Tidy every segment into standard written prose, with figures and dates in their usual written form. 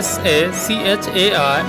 SACHAI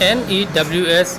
NEWS